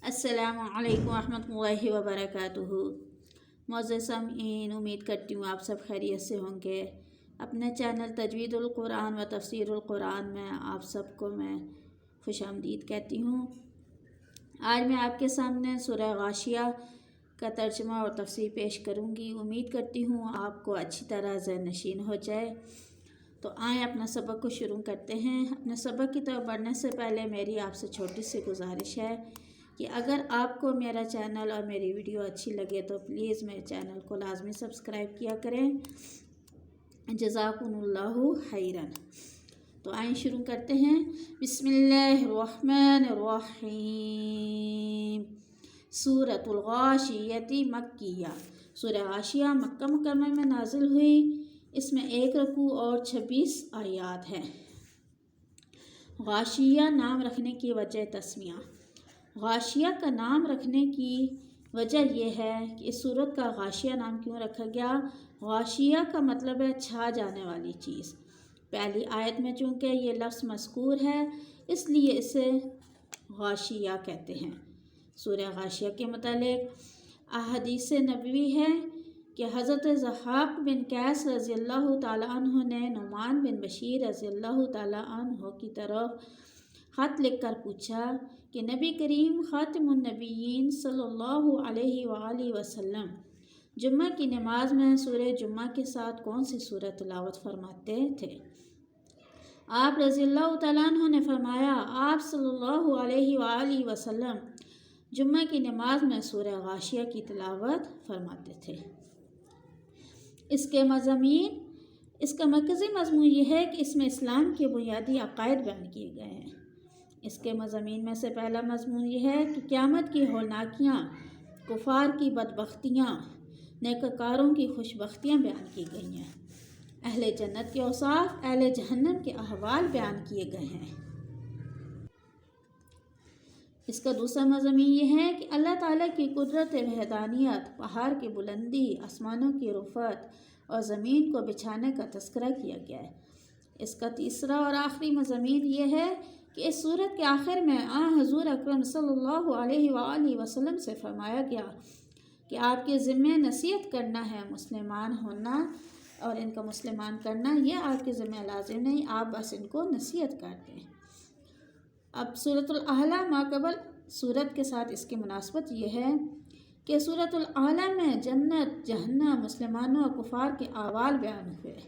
السلام علیکم ورحمۃ اللہ وبرکاتہ۔ معزز سامعین، امید کرتی ہوں آپ سب خیریت سے ہوں گے۔ اپنے چینل تجوید القرآن و تفسیر القرآن میں آپ سب کو میں خوش آمدید کہتی ہوں۔ آج میں آپ کے سامنے سورہ غاشیہ کا ترجمہ اور تفسیر پیش کروں گی۔ امید کرتی ہوں آپ کو اچھی طرح ذہن نشین ہو جائے۔ تو آئیں اپنا سبق کو شروع کرتے ہیں۔ اپنے سبق کی طرف بڑھنے سے پہلے میری آپ سے چھوٹی سی گزارش ہے کہ اگر آپ کو میرا چینل اور میری ویڈیو اچھی لگے تو پلیز میرے چینل کو لازمی سبسکرائب کیا کریں۔ جزاکم اللہ خیرا۔ تو آئیں شروع کرتے ہیں۔ بسم اللہ الرحمن الرحیم۔ سورۃ الغاشیۃ مکیہ۔ سورہ غاشیہ مکہ مکرمہ میں نازل ہوئی۔ اس میں 1 رکوع اور 26 آیات ہیں۔ غاشیہ نام رکھنے کی وجہ تسمیہ۔ غاشیہ کا نام رکھنے کی وجہ یہ ہے کہ اس سورت کا غاشیہ نام کیوں رکھا گیا۔ غاشیہ کا مطلب ہے چھا جانے والی چیز۔ پہلی آیت میں چونکہ یہ لفظ مذکور ہے اس لیے اسے غاشیہ کہتے ہیں۔ سورہ غاشیہ کے متعلق احادیث نبوی ہے کہ حضرت ضحاک بن قیس رضی اللہ تعالیٰ عنہ نے نعمان بن بشیر رضی اللہ تعالیٰ عنہ کی طرف خط لکھ کر پوچھا کہ نبی کریم خاتم النبیین صلی اللہ علیہ وآلہ وسلم جمعہ کی نماز میں سورہ جمعہ کے ساتھ کون سی سورت تلاوت فرماتے تھے۔ آپ رضی اللہ تعالیٰ عنہ نے فرمایا آپ صلی اللہ علیہ وآلہ وسلم جمعہ کی نماز میں سورہ غاشیہ کی تلاوت فرماتے تھے۔ اس کا مرکزی مضمون یہ ہے کہ اس میں اسلام کے بنیادی عقائد بیان کیے گئے ہیں۔ اس کے مضامین میں سے پہلا مضمون یہ ہے کہ قیامت کی ہولناکیاں، کفار کی بدبختیاں، نیکوکاروں کی خوشبختیاں بیان کی گئی ہیں۔ اہل جنت کے اوصاف، اہل جہنم کے احوال بیان کیے گئے ہیں۔ اس کا دوسرا مضمون یہ ہے کہ اللہ تعالیٰ کی قدرت وحدانیت، پہاڑ کی بلندی، آسمانوں کی رفعت اور زمین کو بچھانے کا تذکرہ کیا گیا ہے۔ اس کا تیسرا اور آخری مضمون یہ ہے کہ اس سورت کے آخر میں حضور اکرم صلی اللہ علیہ وآلہ وسلم سے فرمایا گیا کہ آپ کے ذمہ نصیحت کرنا ہے، مسلمان ہونا اور ان کا مسلمان کرنا یہ آپ کے ذمہ لازم نہیں، آپ بس ان کو نصیحت کرتے ہیں۔ اب سورۃ الاعلیٰ ماقبل سورت کے ساتھ اس کی مناسبت یہ ہے کہ سورۃ الاعلیٰ میں جنت، جہنم، مسلمانوں اور کفار کے احوال بیان ہوئے،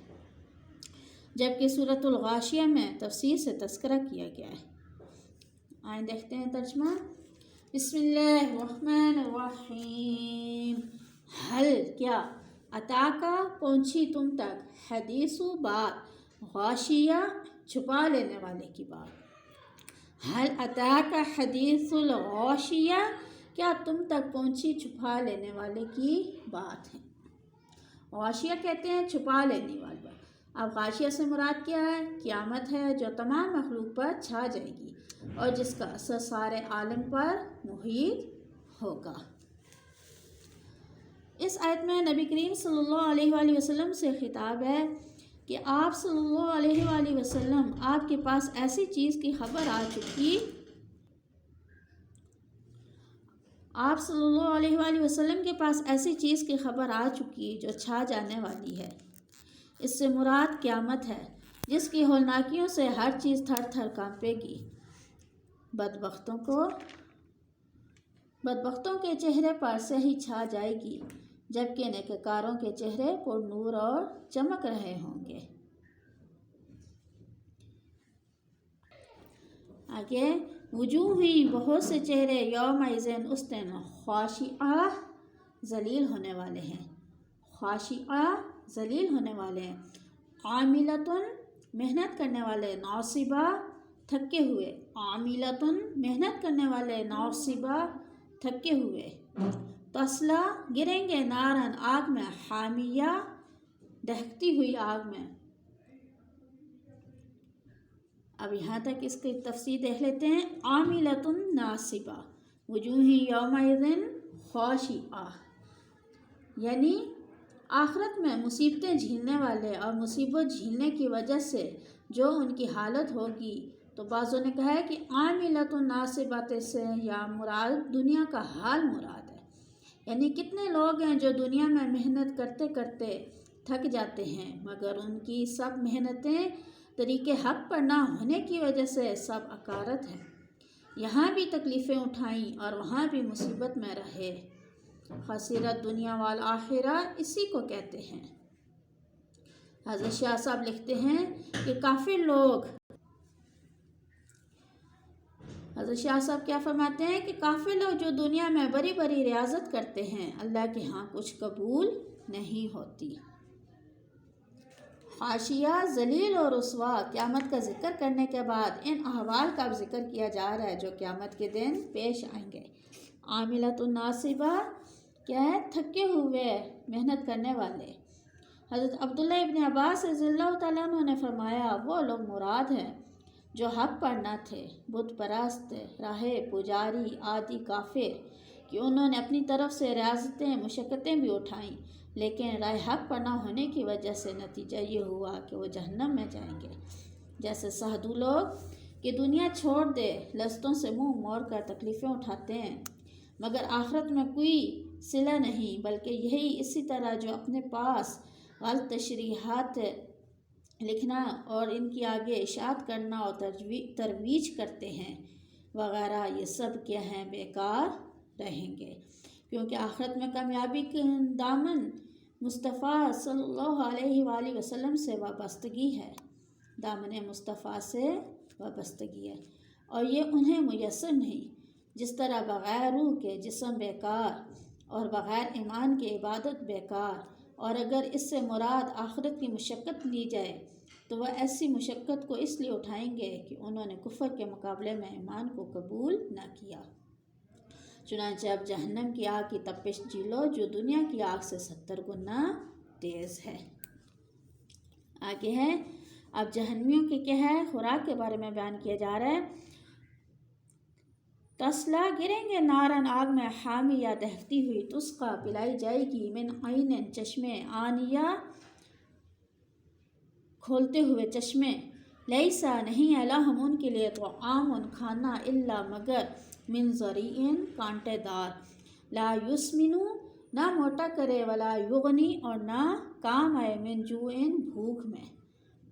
جبکہ سورۃ الغاشیہ میں تفصیل سے تذکرہ کیا گیا ہے۔ آئیں دیکھتے ہیں ترجمہ۔ بسم اللہ الرحمن الرحیم۔ حل کیا، اتاکا پہنچی تم تک، حدیث بات، غاشیہ چھپا لینے والے کی بات۔ حل اتاکا حدیث الغاشیہ، کیا تم تک پہنچی چھپا لینے والے کی بات ہے۔ غاشیہ کہتے ہیں چھپا لینے والی بات۔ اب غاشیہ سے مراد کیا ہے؟ قیامت ہے جو تمام مخلوق پر چھا جائے گی اور جس کا اثر سارے عالم پر محیط ہوگا۔ اس آیت میں نبی کریم صلی اللہ علیہ وآلہ وسلم سے خطاب ہے کہ آپ صلی اللہ علیہ وآلہ وسلم آپ کے پاس ایسی چیز کی خبر آ چکی، آپ صلی اللہ علیہ وآلہ وسلم کے پاس ایسی چیز کی خبر آ چکی جو چھا جانے والی ہے۔ اس سے مراد قیامت ہے جس کی ہولناکیوں سے ہر چیز تھر تھر کانپے گی۔ بدبختوں کے چہرے پر سے ہی چھا جائے گی، جبکہ نیکوکاروں کے چہرے پر نور اور چمک رہے ہوں گے۔ آگے وجوہ ہوئی بہت سے چہرے یومئذ اس دن خاشعہ ذلیل ہونے والے ہیں، خاشعہ ذلیل ہونے والے ہیں، عاملۃ محنت کرنے والے، ناصبہ تھکے ہوئے، عاملۃ محنت کرنے والے، ناصبہ تھکے ہوئے، تصلا گریں گے، نارن آگ میں، حامیہ دہکتی ہوئی آگ میں۔ اب یہاں تک اس کی تفسیر دیکھ لیتے ہیں۔ عاملۃ ناصبہ، وجوہ یومئذ خاشعہ، یعنی آخرت میں مصیبتیں جھیلنے والے اور مصیبت جھیلنے کی وجہ سے جو ان کی حالت ہوگی تو بعضوں نے کہا ہے کہ عاملۃ ناصبۃ سے یا مراد دنیا کا حال مراد ہے، یعنی کتنے لوگ ہیں جو دنیا میں محنت کرتے کرتے تھک جاتے ہیں، مگر ان کی سب محنتیں طریق حق پر نہ ہونے کی وجہ سے سب اکارت ہیں، یہاں بھی تکلیفیں اٹھائیں اور وہاں بھی مصیبت میں رہے۔ خسرت دنیا والآخرہ اسی کو کہتے ہیں۔ حضرت شاہ صاحب لکھتے ہیں کہ کافر لوگ، حضرت شاہ صاحب کیا فرماتے ہیں کہ کافر لوگ جو دنیا میں بڑی بڑی ریاضت کرتے ہیں، اللہ کے ہاں کچھ قبول نہیں ہوتی۔ حاشیہ ذلیل اور رسوا قیامت کا ذکر کرنے کے بعد ان احوال کا ذکر کیا جا رہا ہے جو قیامت کے دن پیش آئیں گے۔ عاملۃ ناصبہ کیا ہے؟ تھکے ہوئے محنت کرنے والے۔ حضرت عبداللہ ابن عباس رضی اللہ تعالیٰ عنہ نے فرمایا وہ لوگ مراد ہیں جو حق پر نہ تھے، بت پرست، راہب، پجاری آدی کافر، کہ انہوں نے اپنی طرف سے ریاضتیں مشقتیں بھی اٹھائیں، لیکن راہ حق پر نہ ہونے کی وجہ سے نتیجہ یہ ہوا کہ وہ جہنم میں جائیں گے۔ جیسے سادھو لوگ کہ دنیا چھوڑ دے لذتوں سے منہ موڑ کر تکلیفیں اٹھاتے ہیں، مگر آخرت میں کوئی صلہ نہیں، بلکہ یہی اسی طرح جو اپنے پاس غلط تشریحات لکھنا اور ان کی آگے اشاعت کرنا اور ترویج کرتے ہیں وغیرہ، یہ سب کیا ہیں؟ بیکار رہیں گے، کیونکہ آخرت میں کامیابی کے دامن مصطفیٰ صلی اللہ علیہ وآلہ وسلم سے وابستگی ہے، دامن مصطفیٰ سے وابستگی ہے، اور یہ انہیں میسر نہیں۔ جس طرح بغیر روح کے جسم بیکار اور بغیر ایمان کے عبادت بیکار، اور اگر اس سے مراد آخرت کی مشقت لی جائے تو وہ ایسی مشقت کو اس لیے اٹھائیں گے کہ انہوں نے کفر کے مقابلے میں ایمان کو قبول نہ کیا۔ چنانچہ اب جہنم کی آگ کی تپش جھیلو جو دنیا کی آگ سے 70 گنا تیز ہے۔ آگے ہے اب جہنمیوں کے کیا ہے؟ خوراک کے بارے میں بیان کیا جا رہا ہے۔ تسلا گریں گے نارن آگ میں، حامیہ دہکتی ہوئی، تسقا پلائی جائے گی، من عین چشمے، آنیہ کھولتے ہوئے چشمے، لیسا نہیں ہے لہم ان کے لیے طعام کھانا، الا مگر من ضریع کانٹے دار، لا یسمنو نہ موٹا کرے، ولا یغنی اور نہ کام آئے، من جوع بھوک میں۔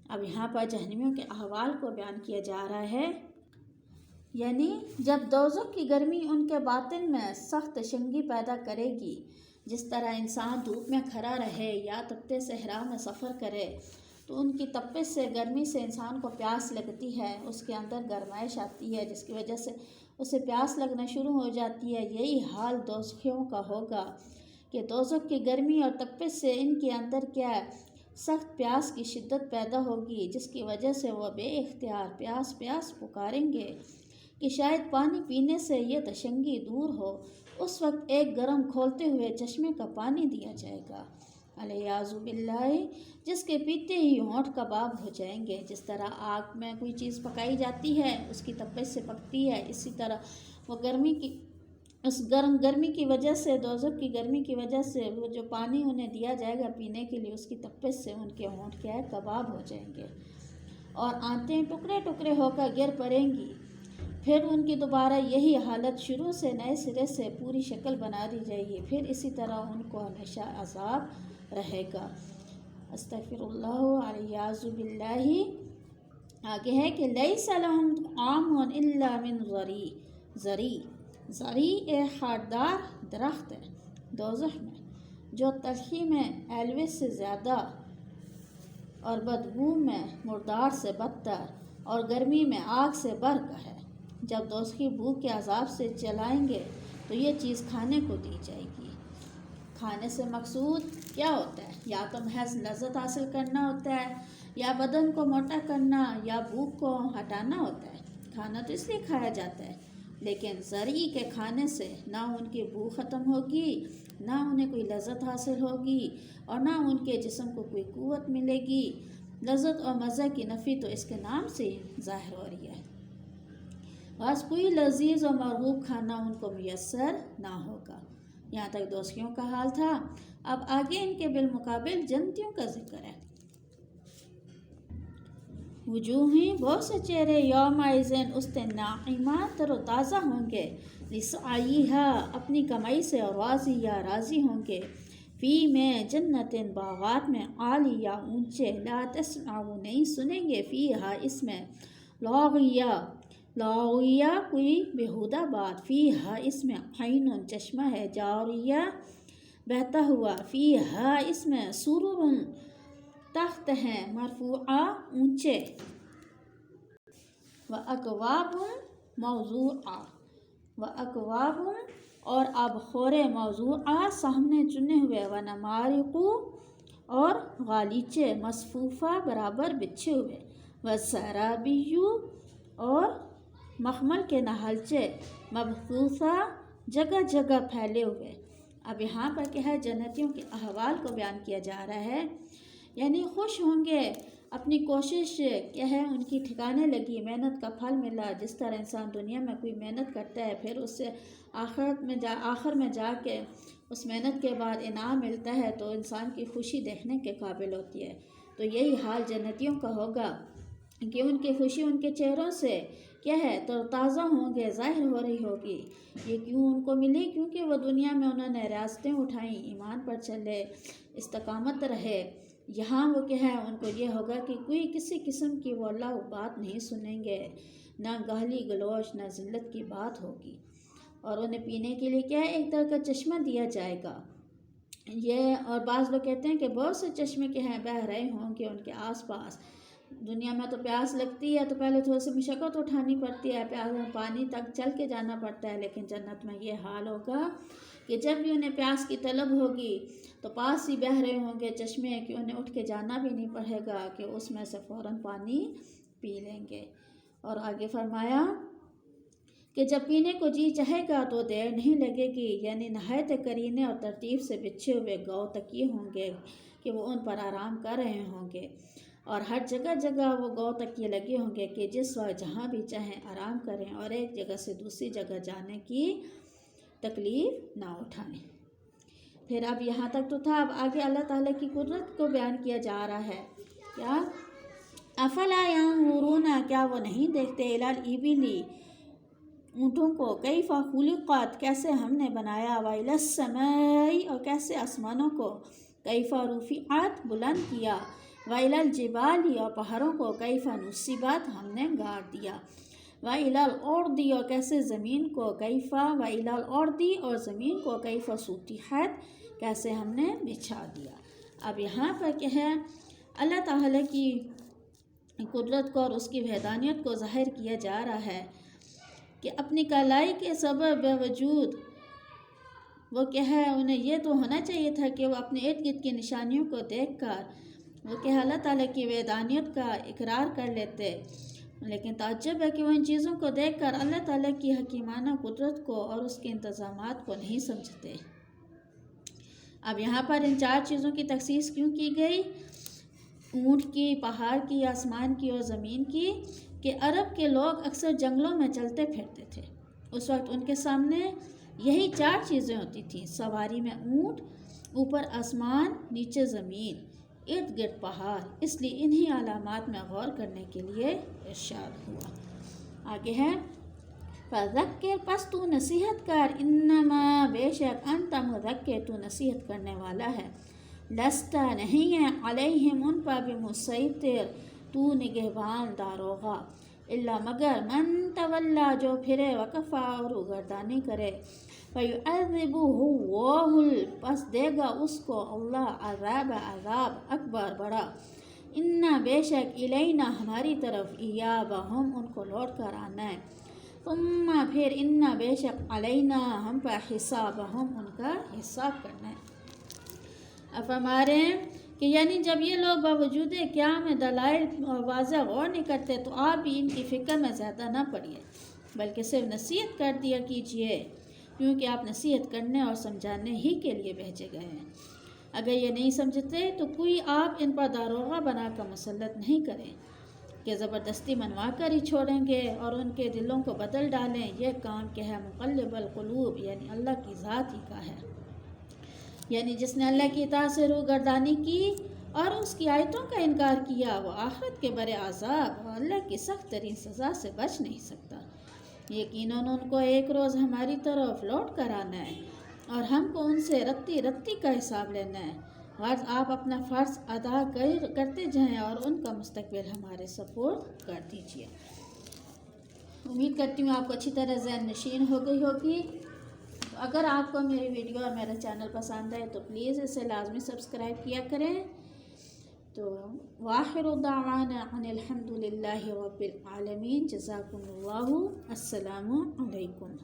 اب یہاں پر جہنمیوں کے احوال کو بیان کیا جا رہا ہے، یعنی جب دوزخ کی گرمی ان کے باطن میں سخت تشنگی پیدا کرے گی، جس طرح انسان دھوپ میں کھڑا رہے یا تپتے صحرا میں سفر کرے تو ان کی تپش سے، گرمی سے انسان کو پیاس لگتی ہے، اس کے اندر گرمائش آتی ہے جس کی وجہ سے اسے پیاس لگنا شروع ہو جاتی ہے۔ یہی حال دوزخیوں کا ہوگا کہ دوزخ کی گرمی اور تپش سے ان کے اندر کیا ہے؟ سخت پیاس کی شدت پیدا ہوگی، جس کی وجہ سے وہ بے اختیار پیاس پیاس پکاریں گے کہ شاید پانی پینے سے یہ تشنگی دور ہو۔ اس وقت ایک گرم کھولتے ہوئے چشمے کا پانی دیا جائے گا، الیاذ باللہ، جس کے پیتے ہی ہونٹ کباب ہو جائیں گے۔ جس طرح آگ میں کوئی چیز پکائی جاتی ہے، اس کی تپش سے پکتی ہے، اسی طرح وہ گرمی کی وجہ سے، دوزخ کی گرمی کی وجہ سے وہ جو پانی انہیں دیا جائے گا پینے کے لیے، اس کی تپش سے ان کے ہونٹ کیا ہے؟ کباب ہو جائیں گے، اور آنتیں ٹکڑے ٹکڑے ہو کر گر پڑیں گی۔ پھر ان کی دوبارہ یہی حالت شروع سے نئے سرے سے پوری شکل بنا دی جائے گی، پھر اسی طرح ان کو ہمیشہ عذاب رہے گا۔ استغفر اللہ، الیاذ باللہ۔ آگے ہے کہ لیس لہم طعام الا من ضریع، ضریع ایک خاردار درخت ہے دوزخ میں، جو تلخی میں ایلوس سے زیادہ اور بدبو میں مردار سے بدتر اور گرمی میں آگ سے بڑھ کر ہے۔ جب دوزخی بھوک کے عذاب سے جلائیں گے تو یہ چیز کھانے کو دی جائے گی۔ کھانے سے مقصود کیا ہوتا ہے؟ یا تو محض لذت حاصل کرنا ہوتا ہے، یا بدن کو موٹا کرنا، یا بھوک کو ہٹانا ہوتا ہے۔ کھانا تو اس لیے کھایا جاتا ہے، لیکن ضریع کے کھانے سے نہ ان کی بھوک ختم ہوگی، نہ انہیں کوئی لذت حاصل ہوگی، اور نہ ان کے جسم کو کوئی قوت ملے گی۔ لذت اور مزہ کی نفی تو اس کے نام سے ظاہر ہو رہی ہے، بس کوئی لذیذ اور مرغوب کھانا ان کو میسر نہ ہوگا۔ یہاں تک دوزخیوں کا حال تھا۔ اب آگے ان کے بالمقابل جنتیوں کا ذکر ہے۔ وجوہیں بہت سے چہرے یومئذ اس دن ناعمہ تر و تازہ ہوں گے، لسعیہا اپنی کمائی سے، اور راضیہ راضی ہوں گے، فی میں جنت باغات میں، عالیہ اونچے، لا تسمع وہ نہیں سنیں گے، فیہا اس میں، لاغیہ لاغیہ کوئی بیہودہ بات، فیہا اس میں، عین چشمہ ہے، جاریہ بہتا ہوا، فیہا اس میں، سرر تخت ہیں، مرفوعہ اونچے، وَأَكْوَابٌ موضوعہ، وَأَكْوَابٌ اور آبخورے، موضوعہ سامنے چنے ہوئے، وَنَمَارِقُ اور غالیچے، مصفوفہ برابر بچھے ہوئے، وَزَرَابِيُّ اور مخمل کے نہالچے، مبثوثہ جگہ جگہ پھیلے ہوئے۔ اب یہاں پر کیا ہے، جنتیوں کے احوال کو بیان کیا جا رہا ہے، یعنی خوش ہوں گے، اپنی کوشش کیا ہے ان کی ٹھکانے لگی، محنت کا پھل ملا۔ جس طرح انسان دنیا میں کوئی محنت کرتا ہے، پھر اس سے آخر میں جا کے اس محنت کے بعد انعام ملتا ہے، تو انسان کی خوشی دیکھنے کے قابل ہوتی ہے۔ تو یہی حال جنتیوں کا ہوگا کہ ان کی خوشی ان کے چہروں سے کیا ہے، تر تازہ ہوں گے، ظاہر ہو رہی ہوگی۔ یہ کیوں ان کو ملی؟ کیونکہ وہ دنیا میں انہوں نے ریاستیں اٹھائیں، ایمان پر چلے، استقامت رہے۔ یہاں وہ کیا ہے، ان کو یہ ہوگا کہ کوئی کسی قسم کی وہ اللہ بات نہیں سنیں گے، نہ گالی گلوچ، نہ ذلت کی بات ہوگی۔ اور انہیں پینے کے لیے کیا ہے، ایک طرح کا چشمہ دیا جائے گا۔ یہ اور بعض لوگ کہتے ہیں کہ بہت سے چشمے کے ہیں بہہ رہے ہوں گے ان کے آس پاس۔ دنیا میں تو پیاس لگتی ہے تو پہلے تھوڑی سی مشقت اٹھانی پڑتی ہے، پانی تک چل کے جانا پڑتا ہے، لیکن جنت میں یہ حال ہوگا کہ جب بھی انہیں پیاس کی طلب ہوگی تو پاس ہی بہہ رہے ہوں گے چشمے، کہ انہیں اٹھ کے جانا بھی نہیں پڑے گا، کہ اس میں سے فوراً پانی پی لیں گے۔ اور آگے فرمایا کہ جب پینے کو جی چاہے گا تو دیر نہیں لگے گی، یعنی نہایت کرینے اور ترتیب سے بچھے ہوئے گاؤ تکیے ہوں گے کہ وہ ان پر آرام کر رہے ہوں گے، اور ہر جگہ جگہ وہ گاؤ تکیے لگے ہوں گے کہ جس وقت جہاں بھی چاہیں آرام کریں، اور ایک جگہ سے دوسری جگہ جانے کی تکلیف نہ اٹھائیں۔ پھر اب یہاں تک تو تھا، اب آگے اللہ تعالیٰ کی قدرت کو بیان کیا جا رہا ہے۔ کیا افلا ینظرون، کیا وہ نہیں دیکھتے، الی الابل اونٹوں کو، کیف خلقت کیسے ہم نے بنایا، والی السماء اور کیسے آسمانوں کو، کیف رفعت بلند کیا، والی الجبال اور پہاڑوں کو، کیف نصبت ہم نے گاڑ دیا، وَإِلَى الْأَرْضِ اور کیسے زمین کو، کیف وَإِلَى الْأَرْضِ اور زمین کو، کیف سُطِحَت کیسے ہم نے بچھا دیا۔ اب یہاں پر کیا ہے، اللہ تعالیٰ کی قدرت کو اور اس کی وحدانیت کو ظاہر کیا جا رہا ہے کہ اپنی کالائی کے سبب باوجود وہ کیا ہے، انہیں یہ تو ہونا چاہیے تھا کہ وہ اپنے ارد گرد کی نشانیوں کو دیکھ کر وہ کیا ہے اللہ تعالیٰ کی وحدانیت کا اقرار کر لیتے، لیکن تعجب ہے کہ وہ ان چیزوں کو دیکھ کر اللہ تعالیٰ کی حکیمانہ قدرت کو اور اس کے انتظامات کو نہیں سمجھتے۔ اب یہاں پر ان چار چیزوں کی تخصیص کیوں کی گئی، اونٹ کی، پہاڑ کی، آسمان کی اور زمین کی، کہ عرب کے لوگ اکثر جنگلوں میں چلتے پھرتے تھے، اس وقت ان کے سامنے یہی چار چیزیں ہوتی تھیں، سواری میں اونٹ، اوپر آسمان، نیچے زمین، ارد گرد پہاڑ، اس لیے انہی علامات میں غور کرنے کے لیے ارشاد ہوا۔ آگے ہے فذکر پس تو نصیحت کر، انما بے شک انت مذکر تو نصیحت کرنے والا ہے، لست نہیں ہے، علیہم ان پر بمسیطر تو نگہبان داروغہ، الا مگر من تولا جو پھرے، وکفا اور گردانی کرے، فیعذبہ پس دے گا اس کو اللہ عذاب اکبر بڑا، انا بے شک الینا ہماری طرف، ایابہم ان کو لوٹ کر آنا ہے، ثم پھر انا بے شک علینا ہم پر حسابہم ان کا حساب کرنا ہے۔ اب ہمارے کہ یعنی جب یہ لوگ باوجود کیا میں دلائل واضح غور نہیں کرتے تو آپ بھی ان کی فکر میں زیادہ نہ پڑیے، بلکہ صرف نصیحت کر دیا کیجیے، کیونکہ آپ نصیحت کرنے اور سمجھانے ہی کے لیے بھیجے گئے ہیں۔ اگر یہ نہیں سمجھتے تو کوئی آپ ان پر داروغہ بنا کر مسلط نہیں کریں کہ زبردستی منوا کر ہی چھوڑیں گے اور ان کے دلوں کو بدل ڈالیں، یہ کام کیا ہے، مقلب القلوب یعنی اللہ کی ذات ہی کا ہے، یعنی جس نے اللہ کی اطاعت سے روگردانی کی اور اس کی آیتوں کا انکار کیا وہ آخرت کے برے عذاب اور اللہ کی سخت ترین سزا سے بچ نہیں سکتا۔ یقیناً ان کو ایک روز ہماری طرف لوٹ کر آنا ہے اور ہم کو ان سے رتی رتی کا حساب لینا ہے۔ غرض آپ اپنا فرض ادا کرتے جائیں اور ان کا مستقبل ہمارے سپورٹ کر دیجیے۔ امید کرتی ہوں آپ کو اچھی طرح ذہن نشین ہو گئی ہوگی۔ اگر آپ کو میری ویڈیو اور میرا چینل پسند ہے تو پلیز اسے لازمی سبسکرائب کیا کریں۔ تو وآخر دعوانا ان الحمد للہ رب العالمین۔ جزاکم اللہ۔ السلام علیکم۔